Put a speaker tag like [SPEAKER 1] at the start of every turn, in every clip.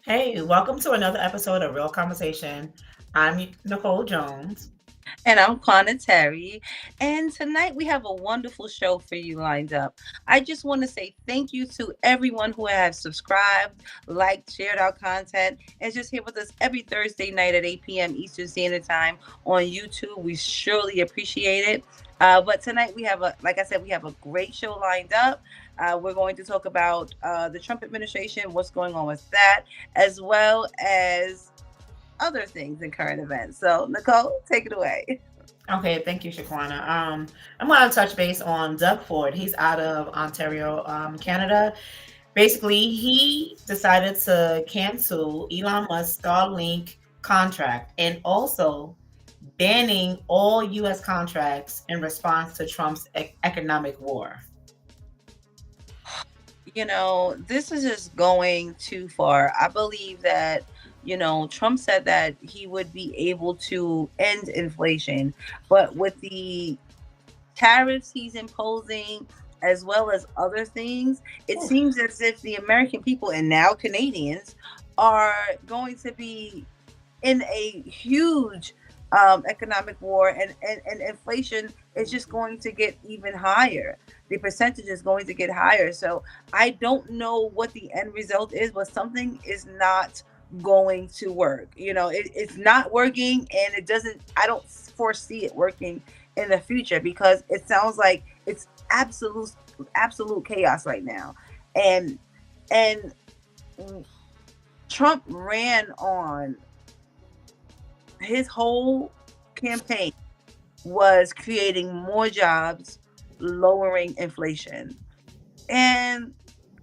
[SPEAKER 1] Hey, welcome to another episode of Real Conversation. I'm Nicole Jones.
[SPEAKER 2] And I'm Quana Terry. And tonight we have a wonderful show for you lined up. I just want to say thank you to everyone who has subscribed, liked, shared our content, and just here with us every Thursday night at 8 p.m. Eastern Standard Time on YouTube. We surely appreciate it. But tonight we have like I said, we have a great show lined up. We're going to talk about the Trump administration, what's going on with that, as well as other things in current events. So, Nicole, take it away.
[SPEAKER 1] Okay, thank you, Shaquana. I'm going to touch base on Doug Ford. He's out of Ontario, Canada. Basically, he decided to cancel Elon Musk's Starlink contract and also banning all U.S. contracts in response to Trump's economic war.
[SPEAKER 2] This is just going too far. I believe that, Trump said that he would be able to end inflation, but with the tariffs he's imposing, as well as other things, it seems as if the American people and now Canadians are going to be in a huge economic war, and inflation is just going to get even higher. The percentage is going to get higher. So I don't know what the end result is, but something is not going to work. It's not working, and I don't foresee it working in the future because it sounds like it's absolute chaos right now. And and Trump ran on his whole campaign was creating more jobs, lowering inflation. And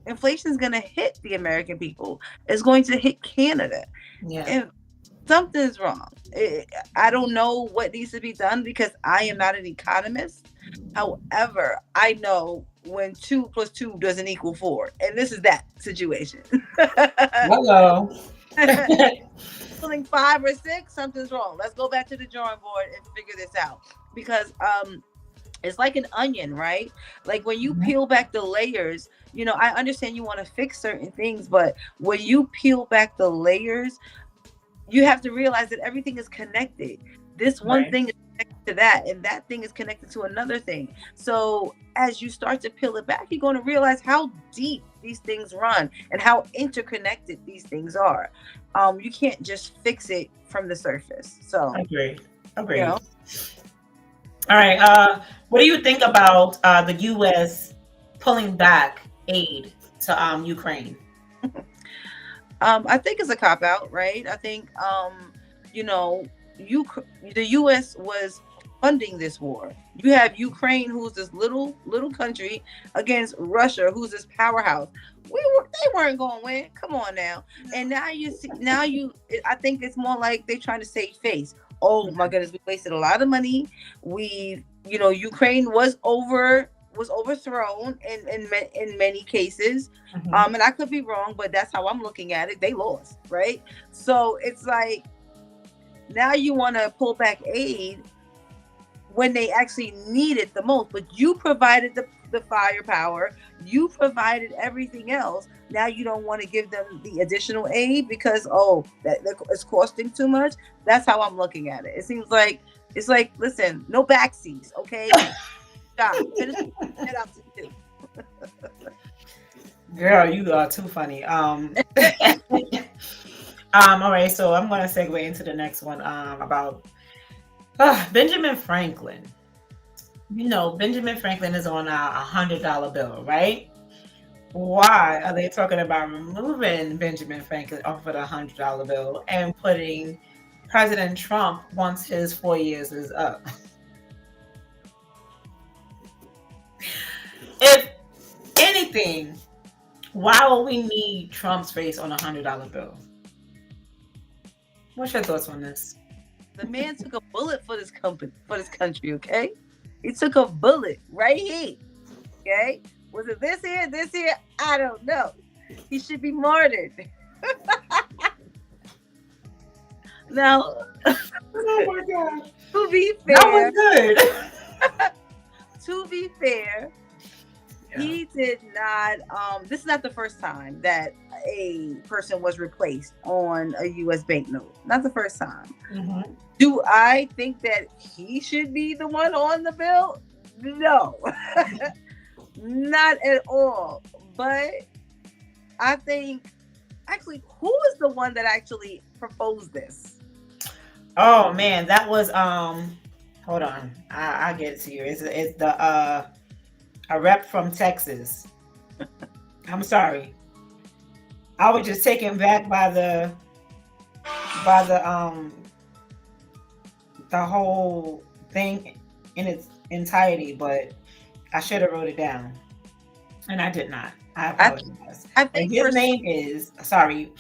[SPEAKER 2] inflation is going to hit the American people. It's going to hit Canada.
[SPEAKER 1] Yeah.
[SPEAKER 2] And something's wrong. I don't know what needs to be done because I am not an economist. However, I know when 2 plus 2 doesn't equal 4. And this is that situation.
[SPEAKER 1] Hello.
[SPEAKER 2] Feeling 5 or 6, something's wrong. Let's go back to the drawing board and figure this out. Because it's like an onion, right? Like when you peel back the layers, I understand you want to fix certain things, but when you peel back the layers, you have to realize that everything is connected. This one
[SPEAKER 1] Right.
[SPEAKER 2] thing is connected to that, and that thing is connected to another thing. So as you start to peel it back, you're going to realize how deep these things run and how interconnected these things are. You can't just fix it from the surface. So,
[SPEAKER 1] Agreed.
[SPEAKER 2] you know,
[SPEAKER 1] Agreed. All right. What do you think about the U.S. pulling back aid to Ukraine?
[SPEAKER 2] I think it's a cop out, right? I think, you know, you the U.S. was funding this war. You have Ukraine, who's this little country, against Russia, who's this powerhouse. They weren't going to win. Come on now. And now you see, I think it's more like they're trying to save face. Oh my goodness, we wasted a lot of money. Ukraine was overthrown in many cases.
[SPEAKER 1] Mhm.
[SPEAKER 2] And I could be wrong, but that's how I'm looking at it. They lost, right? So it's like now you want to pull back aid when they actually need it the most, but you provided the firepower, you provided everything else. Now you don't want to give them the additional aid because that it's costing too much. That's how I'm looking at it. It seems like it's like, listen, no backseats, okay? Job, finish it out to do.
[SPEAKER 1] Girl, you are too funny. All right, so I'm going to segue into the next one about Benjamin Franklin. You know, Benjamin Franklin is on a $100 bill, right? Why are they talking about removing Benjamin Franklin off of the $100 bill and putting President Trump once his 4 years is up? If anything, why would we need Trump's face on a $100 bill? What's your thoughts on this?
[SPEAKER 2] The man took a bullet for this company, for this country, okay? He took a bullet right here. Okay? Was it this here? This here? I don't know. He should be martyred. Now,
[SPEAKER 1] Oh my god,
[SPEAKER 2] to be
[SPEAKER 1] that was
[SPEAKER 2] fair,
[SPEAKER 1] good.
[SPEAKER 2] to be fair,
[SPEAKER 1] Yeah.
[SPEAKER 2] he did not. This is not the first time that a person was replaced on a U.S. banknote. Not the first time.
[SPEAKER 1] Hmm.
[SPEAKER 2] Do I think that he should be the one on the bill? No, not at all. But I think actually, who was the one that actually proposed this?
[SPEAKER 1] Oh man, that was hold on. I'll get it to you. It's the a rep from Texas. I'm sorry. I was just taken back by the whole thing in its entirety, but I should have wrote it down. And I did not. I
[SPEAKER 2] I
[SPEAKER 1] apologize.
[SPEAKER 2] I
[SPEAKER 1] But
[SPEAKER 2] think
[SPEAKER 1] his
[SPEAKER 2] for
[SPEAKER 1] name is, sorry,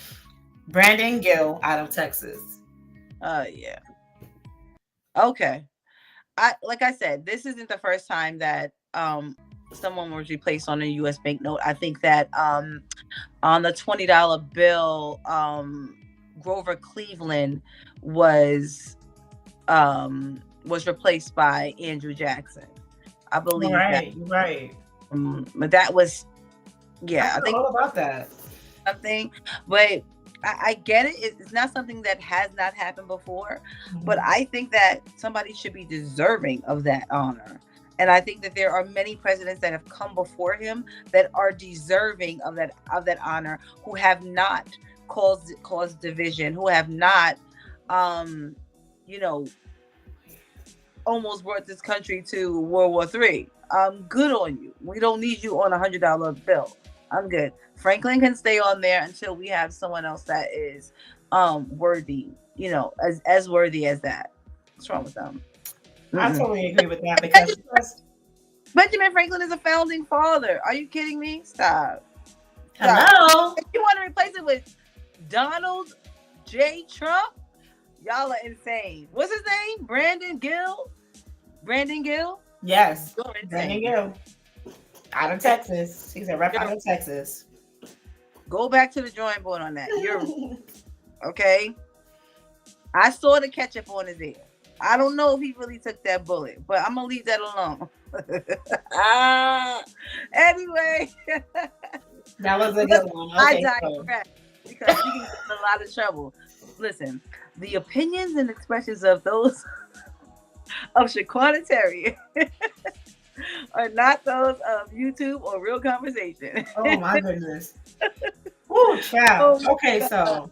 [SPEAKER 1] Brandon Gill out of Texas.
[SPEAKER 2] yeah. Okay. I like I said, this isn't the first time that someone was replaced on a US banknote. I think that on the $20 bill, Grover Cleveland was was replaced by Andrew Jackson. I believe that.
[SPEAKER 1] Right, right.
[SPEAKER 2] But that was
[SPEAKER 1] I
[SPEAKER 2] yeah, I
[SPEAKER 1] forgot
[SPEAKER 2] think
[SPEAKER 1] all about that.
[SPEAKER 2] something, but I get it. It's not something that has not happened before, but
[SPEAKER 1] Mhm.
[SPEAKER 2] I think that somebody should be deserving of that honor. And I think that there are many presidents that have come before him that are deserving of that honor, who have not caused division, who have not, um, you know, almost brought this country to World War III. Good on you. We don't need you on $100 bill. I'm good. Franklin can stay on there until we have someone else that is worthy, as worthy as that. What's wrong with them?
[SPEAKER 1] I
[SPEAKER 2] Mm-mm.
[SPEAKER 1] totally agree with that because
[SPEAKER 2] Benjamin Franklin is a founding father. Are you kidding me? Stop. Stop.
[SPEAKER 1] hello.
[SPEAKER 2] If you want to replace it with Donald J. Trump, y'all are insane. What's his name? Brandon Gill? Brandon Gill?
[SPEAKER 1] Yes,
[SPEAKER 2] You're
[SPEAKER 1] Brandon
[SPEAKER 2] insane.
[SPEAKER 1] Gill out of Texas. He's a rep out of Texas.
[SPEAKER 2] Go back to the drawing board on that. You're okay. I saw the ketchup on his ear. I don't know if he really took that bullet, but I'm gonna leave that alone. Anyway,
[SPEAKER 1] That was a good one.
[SPEAKER 2] I
[SPEAKER 1] Okay, so
[SPEAKER 2] digress because we can get in a lot of trouble. Listen, the opinions and expressions of those of Shaquana Terry are not those of YouTube or Real Conversation.
[SPEAKER 1] oh my goodness. Woo,
[SPEAKER 2] Oh
[SPEAKER 1] child.
[SPEAKER 2] my
[SPEAKER 1] Okay,
[SPEAKER 2] God.
[SPEAKER 1] so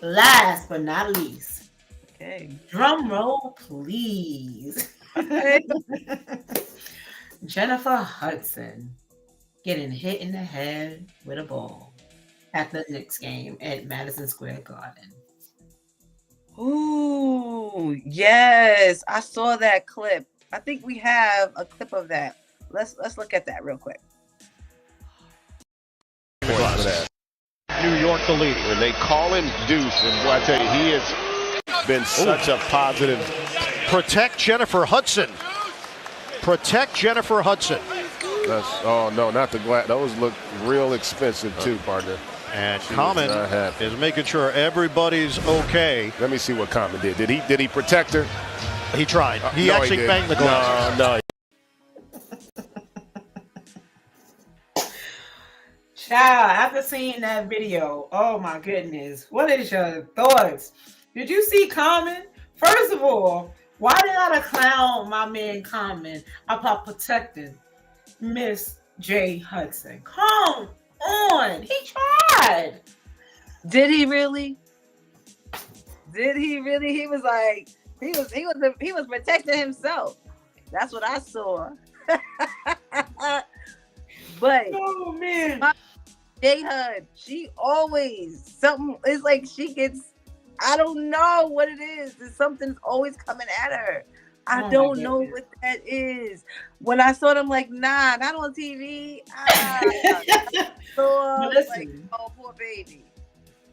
[SPEAKER 1] last but not least,
[SPEAKER 2] Okay.
[SPEAKER 1] drum roll, please.
[SPEAKER 2] Okay.
[SPEAKER 1] Jennifer Hudson getting hit in the head with a ball at the Knicks game at Madison Square Garden.
[SPEAKER 2] Ooh, yes, I saw that clip. I think we have a clip of that. Let's look at that real quick.
[SPEAKER 3] For that. New York the lead. When they call him Deuce, and boy, I tell you, he has been such a positive.
[SPEAKER 4] Protect Jennifer Hudson. Protect Jennifer Hudson.
[SPEAKER 3] Oh no, not the glass. Those look real expensive too, partner.
[SPEAKER 4] And
[SPEAKER 3] She
[SPEAKER 4] Common
[SPEAKER 3] was not happy.
[SPEAKER 4] is making sure everybody's okay.
[SPEAKER 3] Let me see what Common did. Did he protect her?
[SPEAKER 4] He tried. He
[SPEAKER 3] No,
[SPEAKER 4] actually
[SPEAKER 3] didn't.
[SPEAKER 4] banged the glass.
[SPEAKER 3] No.
[SPEAKER 1] Child, after seeing that video, oh my goodness, what is your thoughts? Did you see Common? First of all, why did I clown my man Common about protecting Miss J. Hudson? Come on, he tried.
[SPEAKER 2] Did he really? Did he really? He was like he was protecting himself. That's what I saw. But
[SPEAKER 1] Oh man.
[SPEAKER 2] J HUD, she always something. It's like she gets. I don't know what it is. Something's always coming at her. I
[SPEAKER 1] Oh, my
[SPEAKER 2] don't know
[SPEAKER 1] goodness.
[SPEAKER 2] what that is. When I saw them, like, nah, not on TV. So
[SPEAKER 1] But
[SPEAKER 2] like,
[SPEAKER 1] listen,
[SPEAKER 2] oh, poor baby.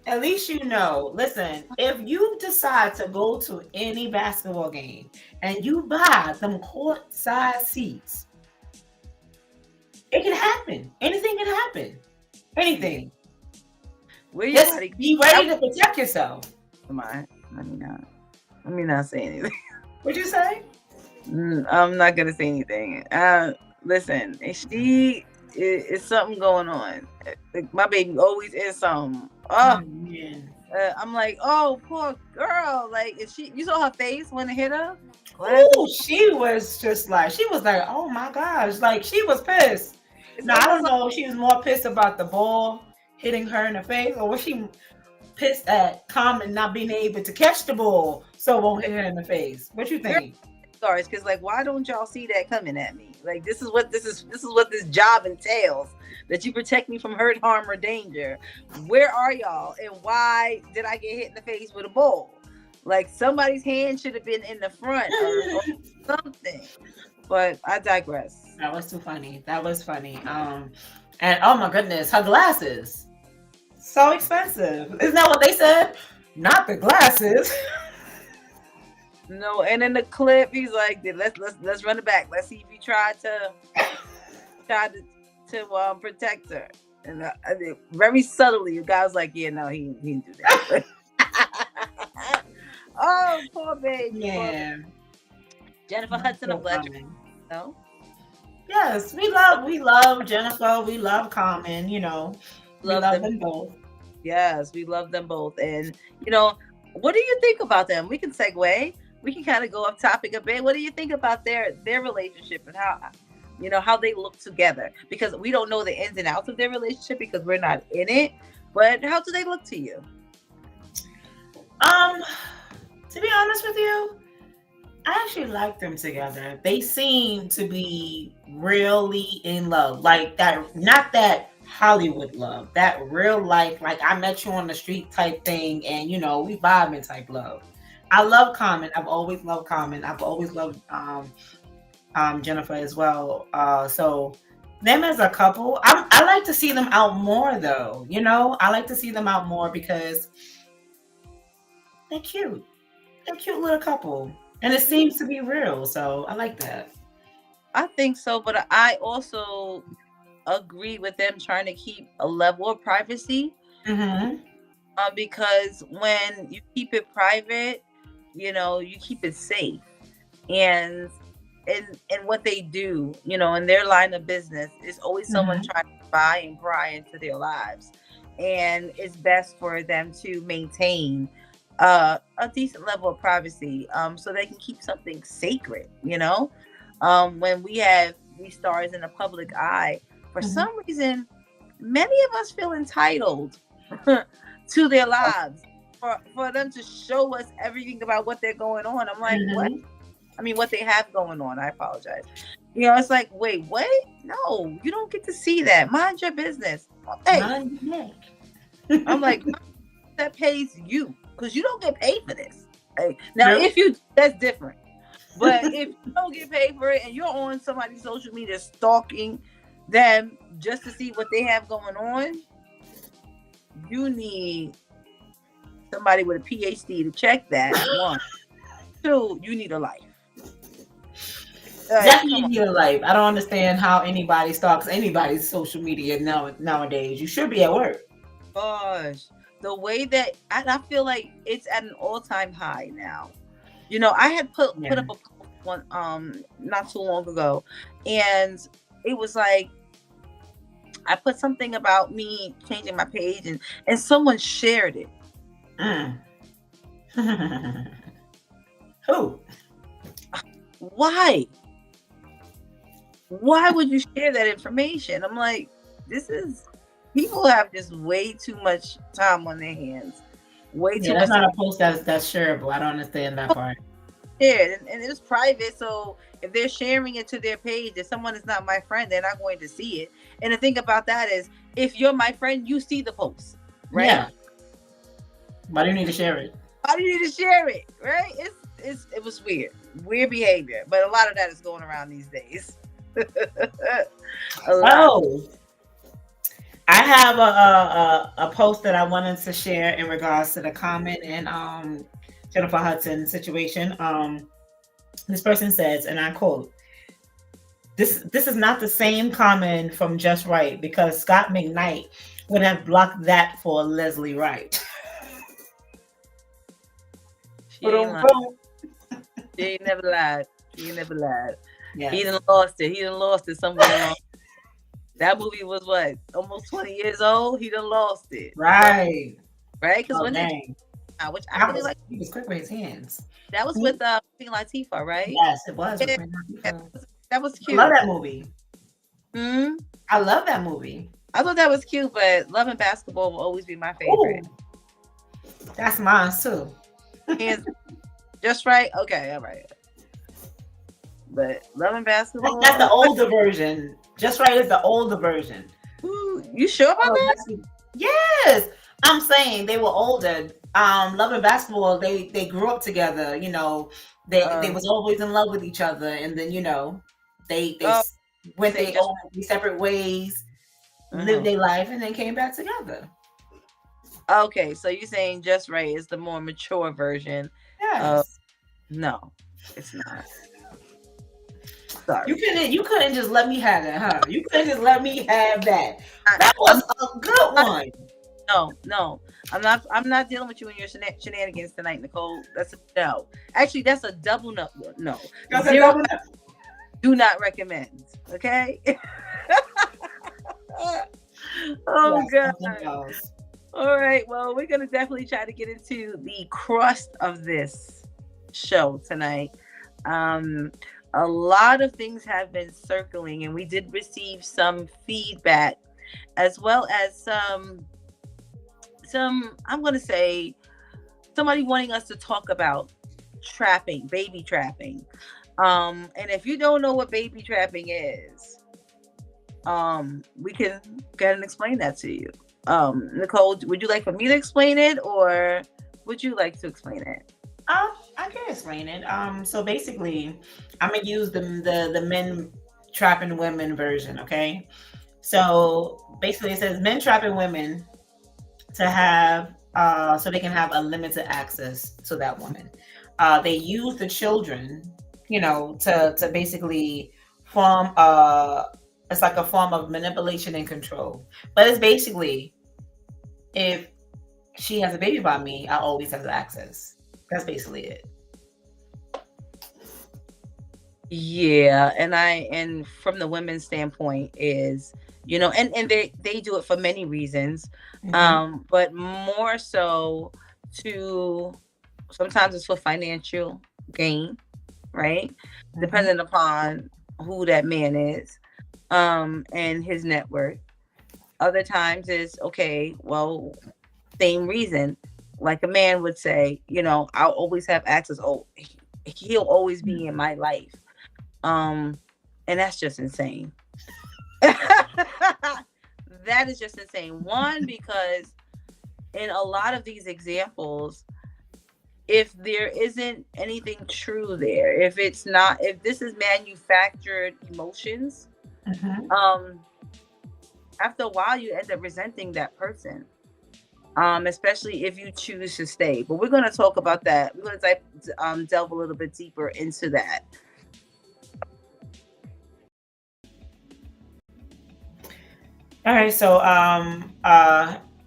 [SPEAKER 1] at least you know. Listen, if you decide to go to any basketball game and you buy them court side seats, it can happen. Anything can happen. Anything.
[SPEAKER 2] Where you
[SPEAKER 1] Just
[SPEAKER 2] buddy?
[SPEAKER 1] be ready to protect yourself.
[SPEAKER 2] Come on. Let me not say anything.
[SPEAKER 1] What'd you say?
[SPEAKER 2] I'm not gonna say anything. Listen, it's something going on. Like, my baby always is something.
[SPEAKER 1] Oh,
[SPEAKER 2] Oh,
[SPEAKER 1] man.
[SPEAKER 2] I'm like, oh, poor girl. Like, is she? You saw her face when it hit her.
[SPEAKER 1] Ooh, she was like, oh my gosh, like she was pissed.
[SPEAKER 2] It's
[SPEAKER 1] Now I
[SPEAKER 2] almost
[SPEAKER 1] don't know if she was more pissed about the ball hitting her in the face, or was she pissed at Common not being able to catch the ball so it won't hit her in the face? What you think?
[SPEAKER 2] scars, because like, why don't y'all see that coming at me? Like, this is what this job entails. That you protect me from hurt, harm, or danger. Where are y'all, and why did I get hit in the face with a ball? Like, somebody's hand should have been in the front or something. But I digress.
[SPEAKER 1] That was too funny. That was funny. And oh my goodness, her glasses. So expensive. Isn't that what they said? Not the glasses.
[SPEAKER 2] No, and in the clip, he's like, let's run it back. Let's see if you try to protect her. And very subtly, the guy was like, yeah, no, he didn't do that. Oh, poor baby.
[SPEAKER 1] Yeah.
[SPEAKER 2] Jennifer Hudson, a pleasure. No?
[SPEAKER 1] Yes, we love Jennifer. We love Common, we love them both.
[SPEAKER 2] Yes, we love them both. And, what do you think about them? We can segue. We can kind of go off topic a bit. What do you think about their relationship and how they look together? Because we don't know the ins and outs of their relationship because we're not in it. But how do they look to you?
[SPEAKER 1] To be honest with you, I actually like them together. They seem to be really in love. Like that, not that Hollywood love, that real life, like I met you on the street type thing, and we vibing type love. I love Common. I've always loved Common. I've always loved Jennifer as well. So them as a couple, I like to see them out more though. I like to see them out more because they're cute. They're a cute little couple. And it seems to be real, so I like that.
[SPEAKER 2] I think so, but I also agree with them trying to keep a level of privacy.
[SPEAKER 1] Mm-hmm.
[SPEAKER 2] Because when you keep it private, you keep it safe. And what they do, in their line of business, is always someone trying to buy and pry into their lives. And it's best for them to maintain a decent level of privacy, so they can keep something sacred. When we have these stars in the public eye, for some reason, many of us feel entitled to their lives, for them to show us everything about what they're going on. I'm like, what? I mean, what they have going on. I apologize. It's like, wait, what? No, you don't get to see that. Mind your business. Hey, I'm like, that pays you. Because you don't get paid for this. Hey, now,
[SPEAKER 1] really?
[SPEAKER 2] if you, that's different. But if you don't get paid for it and you're on somebody's social media stalking them just to see what they have going on, you need somebody with a PhD to check that. One. Two, you need a life.
[SPEAKER 1] Definitely need a life. I don't understand how anybody stalks anybody's social media nowadays. You should be at work.
[SPEAKER 2] Gosh. The way that I feel like it's at an all-time high now. I had put up a post one not too long ago, and it was like I put something about me changing my page, and someone shared it.
[SPEAKER 1] Who?
[SPEAKER 2] Why would you share that information? I'm like, people have just way too much time on their hands. Way too much.
[SPEAKER 1] That's not a post that's shareable. I don't understand that part.
[SPEAKER 2] Yeah, and it's private. So if they're sharing it to their page, if someone is not my friend, they're not going to see it. And the thing about that is, if you're my friend, you see the post, right? Yeah.
[SPEAKER 1] Why do you need to share it?
[SPEAKER 2] Why do you need to share it, right? It was weird behavior, but a lot of that is going around these days.
[SPEAKER 1] I have a post that I wanted to share in regards to the Common and Jennifer Hudson situation. This person says, and I quote, This is not the same Common from Just Right, because Scott McKnight would have blocked that for Leslie Wright."
[SPEAKER 2] She ain't never lied. Yeah. He done lost it somewhere along. That movie was what, almost 20 years old. He done lost it,
[SPEAKER 1] Right.
[SPEAKER 2] right? Because
[SPEAKER 1] Oh
[SPEAKER 2] when they,
[SPEAKER 1] dang.
[SPEAKER 2] which I really like,
[SPEAKER 1] He was quick with his hands.
[SPEAKER 2] that was with Queen Latifah, right?
[SPEAKER 1] Yes, it was with
[SPEAKER 2] Yeah,
[SPEAKER 1] Queen
[SPEAKER 2] that
[SPEAKER 1] Latifah.
[SPEAKER 2] that was
[SPEAKER 1] I love
[SPEAKER 2] cute.
[SPEAKER 1] that movie.
[SPEAKER 2] Hmm.
[SPEAKER 1] I love that movie.
[SPEAKER 2] I thought that was cute, but Love and Basketball will always be my
[SPEAKER 1] Ooh,
[SPEAKER 2] favorite.
[SPEAKER 1] that's mine too.
[SPEAKER 2] Hands just right. Okay, all right. But Love and Basketball.
[SPEAKER 1] That's the older version. Just Right is the older version.
[SPEAKER 2] Ooh, you sure about that?
[SPEAKER 1] Yes, I'm saying they were older. Love and Basketball, they grew up together. They was always in love with each other, and then they
[SPEAKER 2] Oh,
[SPEAKER 1] went
[SPEAKER 2] say
[SPEAKER 1] their
[SPEAKER 2] just.
[SPEAKER 1] own separate ways, lived their life, and then came back together.
[SPEAKER 2] Okay, so you're saying Just Right is the more mature version.
[SPEAKER 1] Yes.
[SPEAKER 2] No, it's not. Sorry.
[SPEAKER 1] You couldn't just let me have that, huh? You couldn't just let me have that. That was a good one.
[SPEAKER 2] No. I'm not dealing with you and your shenanigans tonight, Nicole. That's a no. Actually, that's a double no. No.
[SPEAKER 1] That's
[SPEAKER 2] Zero.
[SPEAKER 1] a double no.
[SPEAKER 2] Do not recommend. Okay. Oh
[SPEAKER 1] Yes,
[SPEAKER 2] God. All right. Well, we're gonna definitely try to get into the crust of this show tonight. A lot of things have been circling, and we did receive some feedback, as well as some. I'm gonna say somebody wanting us to talk about trapping, baby trapping. And if you don't know what baby trapping is, we can go ahead and explain that to you. Nicole, would you like for me to explain it, or would you like to explain it?
[SPEAKER 1] I can explain it. So basically, I'm gonna use the men trapping women version. Okay. So basically, it says men trapping women to have so they can have unlimited access to that woman. They use the children, to basically form it's like a form of manipulation and control. But it's basically, if she has a baby by me, I always have access. That's basically it.
[SPEAKER 2] Yeah, and from the women's standpoint is, and they do it for many reasons, but more so to, sometimes it's for financial gain, right? Depending upon who that man is, and his net worth. Other times is, okay, well, same reason, like a man would say, I'll always have access. Oh, he'll always be in my life. And that's just insane. That is just insane. One, because in a lot of these examples, if there isn't anything true there, if this is manufactured emotions, after a while you end up resenting that person, especially if you choose to stay. But we're going to talk about that. We're going to delve a little bit deeper into that.
[SPEAKER 1] All right, so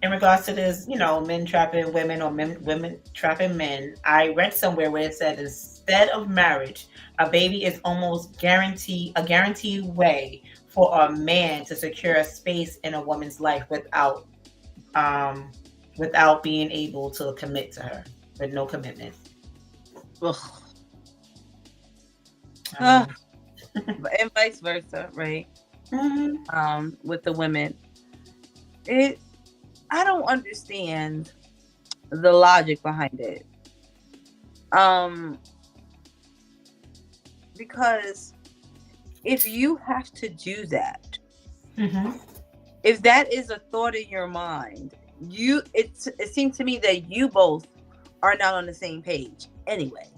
[SPEAKER 1] in regards to this, men trapping women or women trapping men, I read somewhere where it said instead of marriage, a baby is almost a guaranteed way for a man to secure a space in a woman's life without being able to commit to her, with no commitment.
[SPEAKER 2] And vice versa, right? With the women, I don't understand the logic behind it. Because if you have to do that, if that is a thought in your mind, it seems to me that you both are not on the same page anyway,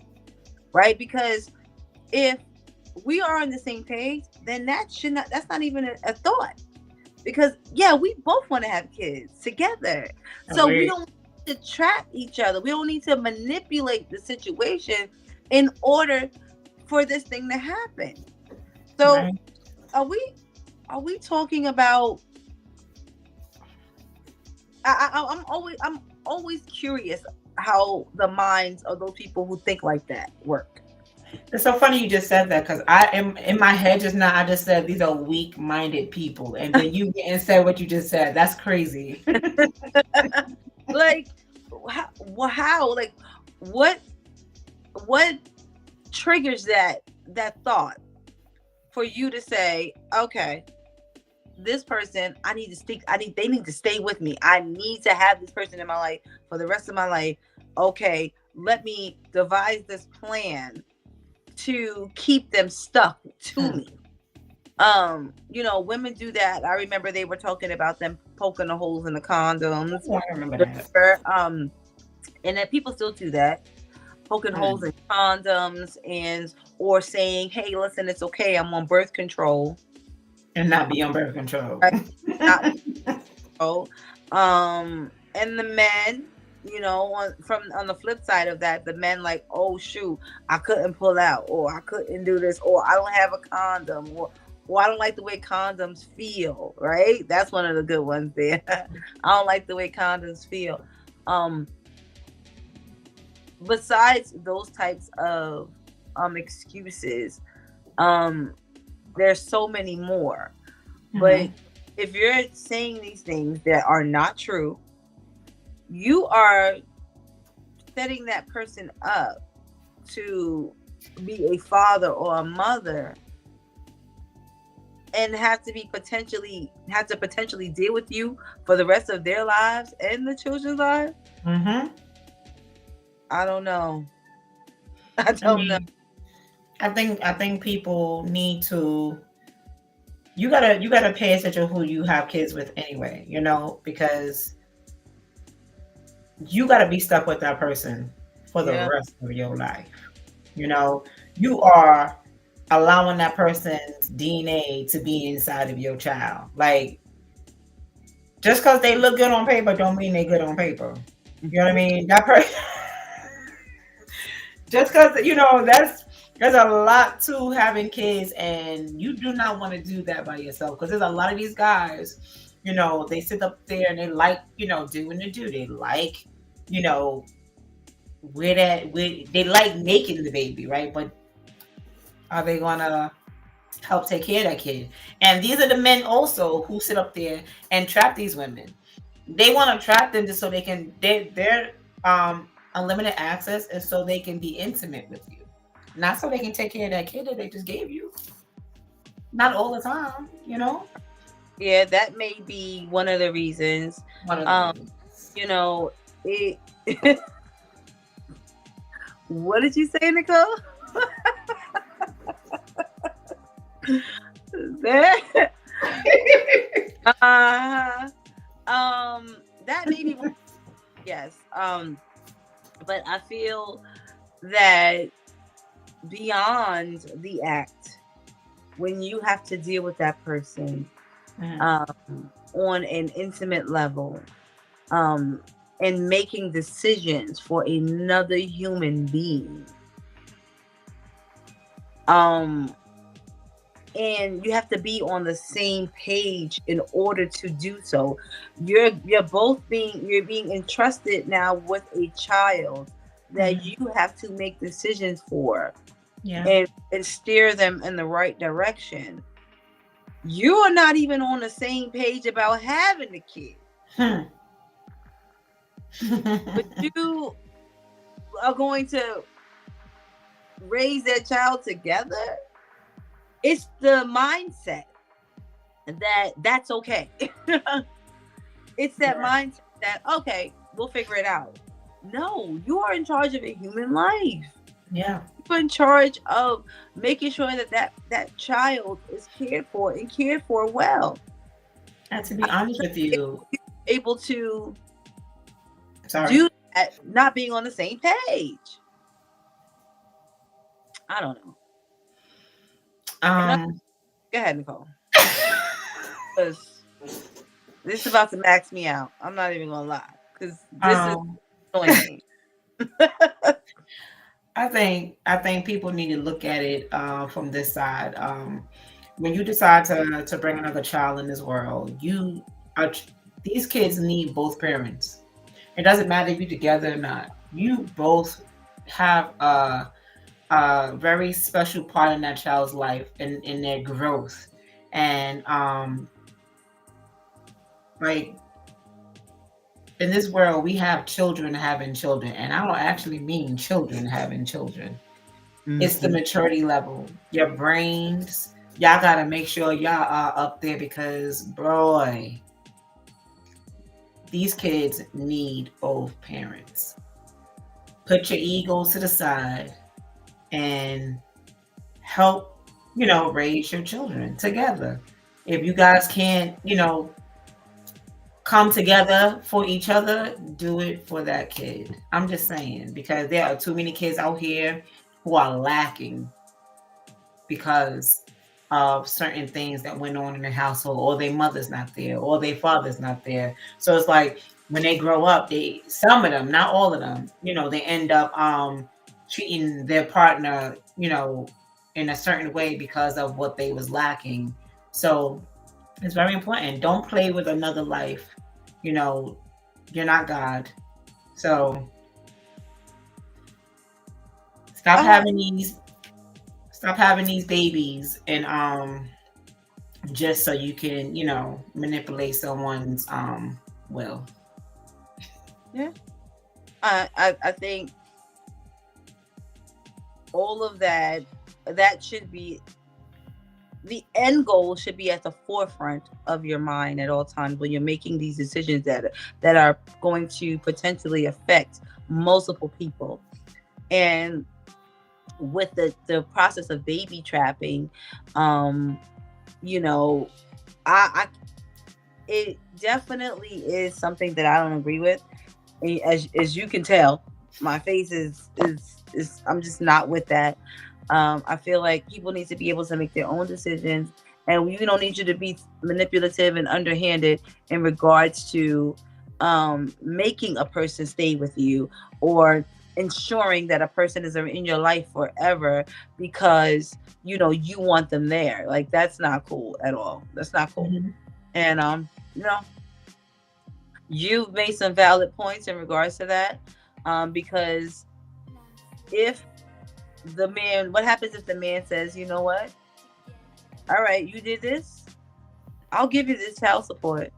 [SPEAKER 2] right? Because if we are on the same page, then that's not even a thought. Because we both want to have kids together. So we don't need to trap each other. We don't need to manipulate the situation in order for this thing to happen. So are we talking about, I'm always curious how the minds of those people who think like that work.
[SPEAKER 1] It's so funny you just said that because I am in my head just now. I just said these are weak-minded people, and then you went and said what you just said. That's crazy.
[SPEAKER 2] Like, how? Like, what? What triggers that thought for you to say, okay, this person, I need to stick. They need to stay with me. I need to have this person in my life for the rest of my life. Okay, let me devise this plan to keep them stuck to me. Women do that. I remember they were talking about them poking the holes in the condoms.
[SPEAKER 1] Oh, I remember that.
[SPEAKER 2] And then people still do that, poking holes in condoms or saying, "Hey, listen, it's okay. I'm on birth control,"
[SPEAKER 1] and not be on birth control.
[SPEAKER 2] Right? Not and the men, on the flip side of that, the men like, "Oh shoot, I couldn't pull out, or I couldn't do this, or I don't have a condom, or I don't like the way condoms feel." Right? That's one of the good ones there. I don't like the way condoms feel. Besides those types of excuses, there's so many more. But if you're saying these things that are not true, you are setting that person up to be a father or a mother and have to potentially deal with you for the rest of their lives and the children's lives. I don't know. I know.
[SPEAKER 1] I think people need to. You gotta pay attention to who you have kids with anyway. Because you gotta be stuck with that person for the rest of your life. You are allowing that person's DNA to be inside of your child. Like, just because they look good on paper don't mean they're good on paper. You know what I mean? That person. Just because there's a lot to having kids, and you do not want to do that by yourself, because there's a lot of these guys, they sit up there and they like, doing the do. They like, they like making the baby, right? But are they gonna help take care of that kid? And these are the men also who sit up there and trap these women. They want to trap them just so they can they're unlimited access, and so they can be intimate with you, not so they can take care of that kid that they just gave you. Not all the time.
[SPEAKER 2] Yeah, that may be one of the reasons. It what did you say, Nicole? That that may be, yes. But I feel that beyond the act, when you have to deal with that person on an intimate level, and making decisions for another human being, and you have to be on the same page in order to do so. You're being entrusted now with a child that you have to make decisions for, and steer them in the right direction. You are not even on the same page about having a kid. But you are going to raise that child together. It's the mindset that's okay. It's that mindset that, okay, we'll figure it out. No, you are in charge of a human life.
[SPEAKER 1] Yeah.
[SPEAKER 2] You're in charge of making sure that child is cared for and cared for well.
[SPEAKER 1] And to be honest with you,
[SPEAKER 2] able to do that, not being on the same page. I don't know. Go ahead, Nicole. This is about to max me out. I'm not even gonna lie, because this is annoying me.
[SPEAKER 1] I think people need to look at it from this side. When you decide to bring another child in this world, these kids need both parents. It doesn't matter if you're together or not. You both have a a very special part in that child's life and in their growth. And like in this world, we have children having children, and I don't actually mean children having children. It's the
[SPEAKER 2] Mhm.
[SPEAKER 1] maturity level, your brains. Y'all gotta make sure y'all are up there because, boy, these kids need both parents. Put your egos to the side and help, raise your children together. If you guys can't, come together for each other, do it for that kid. I'm just saying, because there are too many kids out here who are lacking because of certain things that went on in the household, or their mother's not there, or their father's not there. So it's like when they grow up, some of them, not all of them, they end up treating their partner, in a certain way because of what they was lacking. So it's very important. Don't play with another life. You're not God. So stop
[SPEAKER 2] Uh,
[SPEAKER 1] having these stop having these babies and just so you can, manipulate someone's will.
[SPEAKER 2] yeah. I think all of that should be the end goal should be at the forefront of your mind at all times when you're making these decisions that are going to potentially affect multiple people. And with the process of baby trapping, you know, I it definitely is something that I don't agree with. As you can tell, my face is I'm just not with that. I feel like people need to be able to make their own decisions, and we don't need you to be manipulative and underhanded in regards to making a person stay with you or ensuring that a person is in your life forever because you want them there. Like, that's not cool at all. That's not cool.
[SPEAKER 1] Mhm.
[SPEAKER 2] And you know, you've made some valid points in regards to that, because if what happens if the man says, you know what, all right, you did this, I'll give you this child support,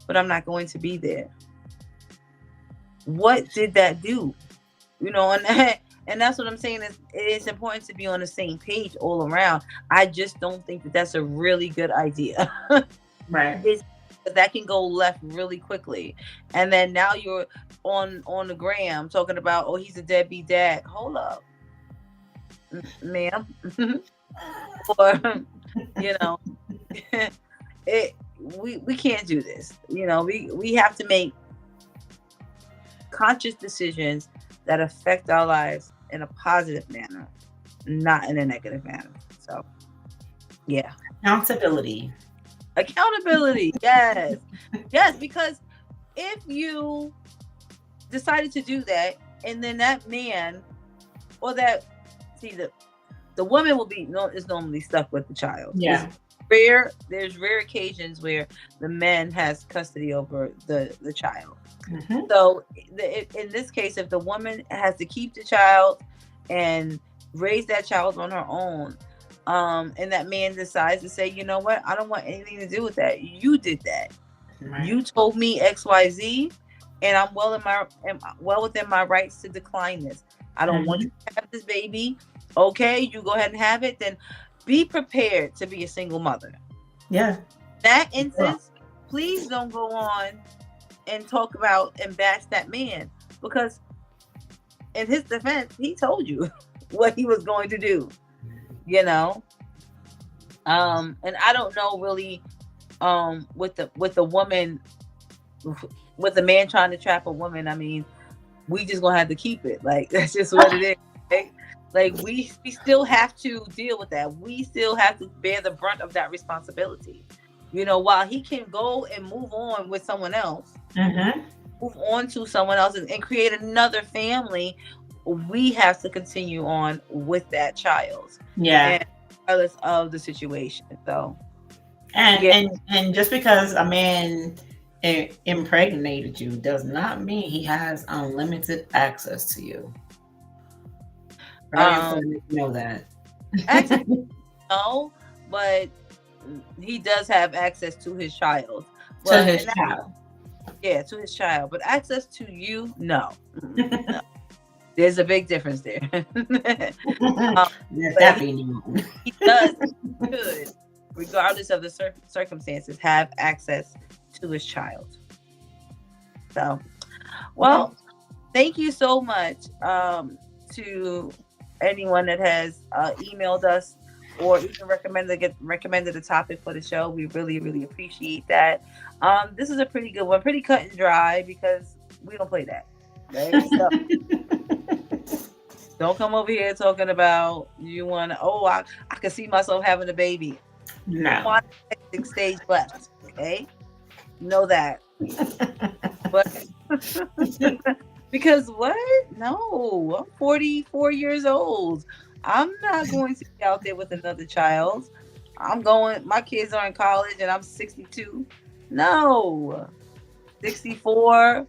[SPEAKER 2] but I'm not going to be there. What did that do? And and that's what I'm saying, is it's important to be on the same page all around. I just don't think that that's a really good idea.
[SPEAKER 1] Right.
[SPEAKER 2] It's that can go left really quickly, and then now you're on the gram talking about, oh, he's a deadbeat dad. Hold up, ma'am. Or you know it we can't do this. We have to make conscious decisions that affect our lives in a positive manner, not in a negative manner. So yeah.
[SPEAKER 1] Accountability.
[SPEAKER 2] Accountability. Yes. Yes, because if you decided to do that, and then that man or that see the woman will be is normally stuck with the child.
[SPEAKER 1] Yeah.
[SPEAKER 2] There's rare occasions where the man has custody over the child.
[SPEAKER 1] Mhm.
[SPEAKER 2] So in this case, if the woman has to keep the child and raise that child on her own, and that man decides to say, you know what, I don't want anything to do with that. You did that.
[SPEAKER 1] Right.
[SPEAKER 2] You told me XYZ, and I'm well within my rights to decline this. I don't want you to have this baby. Okay, you go ahead and have it. Then be prepared to be a single mother.
[SPEAKER 1] Yeah.
[SPEAKER 2] That instance, please don't go on and talk about and bash that man, because in his defense, he told you what he was going to do. And I don't know really, with the woman, with the man trying to trap a woman. I mean, we just gonna have to keep it. Like, that's just what it is. Right? Like, we still have to deal with that. We still have to bear the brunt of that responsibility. While he can go and move on with someone else, move on to someone else and create another family, we have to continue on with that child.
[SPEAKER 1] Yeah.
[SPEAKER 2] And regardless of the situation. So,
[SPEAKER 1] and just because a man impregnated you does not mean he has unlimited access to you. Very important to know that.
[SPEAKER 2] Actually, no, but he does have access to his child.
[SPEAKER 1] To
[SPEAKER 2] But
[SPEAKER 1] his child.
[SPEAKER 2] yeah, to his child. But access to you, no. No. There's a big difference there.
[SPEAKER 1] Yes, that be known.
[SPEAKER 2] He does, could, regardless of the circumstances, have access to his child. So, well, thank you so much to anyone that has emailed us or even recommended a topic for the show. We really, really appreciate that. This is a pretty good one, pretty cut and dry because we don't play that. Right? So, don't come over here talking about you want to. Oh, I can see myself having a baby.
[SPEAKER 1] No.
[SPEAKER 2] Stage left. Okay, know that. But because what? No, I'm 44 years old. I'm not going to be out there with another child. My kids are in college and I'm 62. No. 64,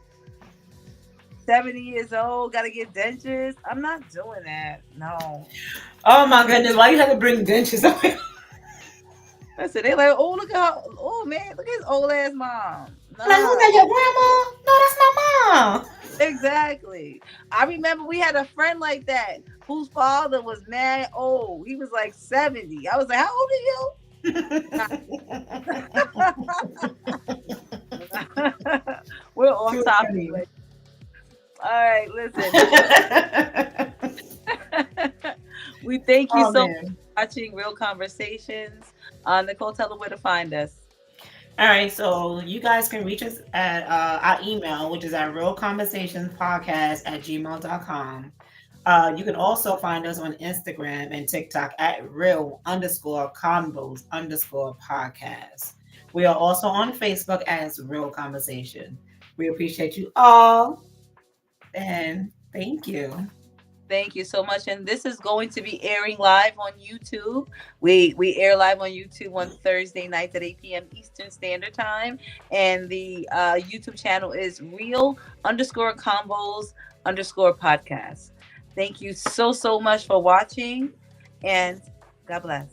[SPEAKER 2] 70 years old, gotta get dentures. I'm not doing that. No.
[SPEAKER 1] Oh my goodness, why you have to bring dentures up here?
[SPEAKER 2] I said, they like, oh, look at how, oh man, look at his old ass mom. No.
[SPEAKER 1] Like, who's that, your grandma? No, that's my mom.
[SPEAKER 2] Exactly. I remember we had a friend like that whose father was mad old. He was like 70. I was like, how old are you? We're on topic. All right, listen. We thank you so much for watching Real Conversations. Nicole, tell them where to find us.
[SPEAKER 1] All right, so you guys can reach us at our email, which is at realconversationspodcast@gmail.com. You can also find us on Instagram and TikTok at real_combos_podcast. We are also on Facebook as Real Conversation. We appreciate you all, and thank you.
[SPEAKER 2] Thank you so much. And this is going to be airing live on YouTube. We air live on YouTube on Thursday nights at 8 p.m. Eastern Standard Time. And the YouTube channel is real_combos_podcast. Thank you so much for watching, and God bless.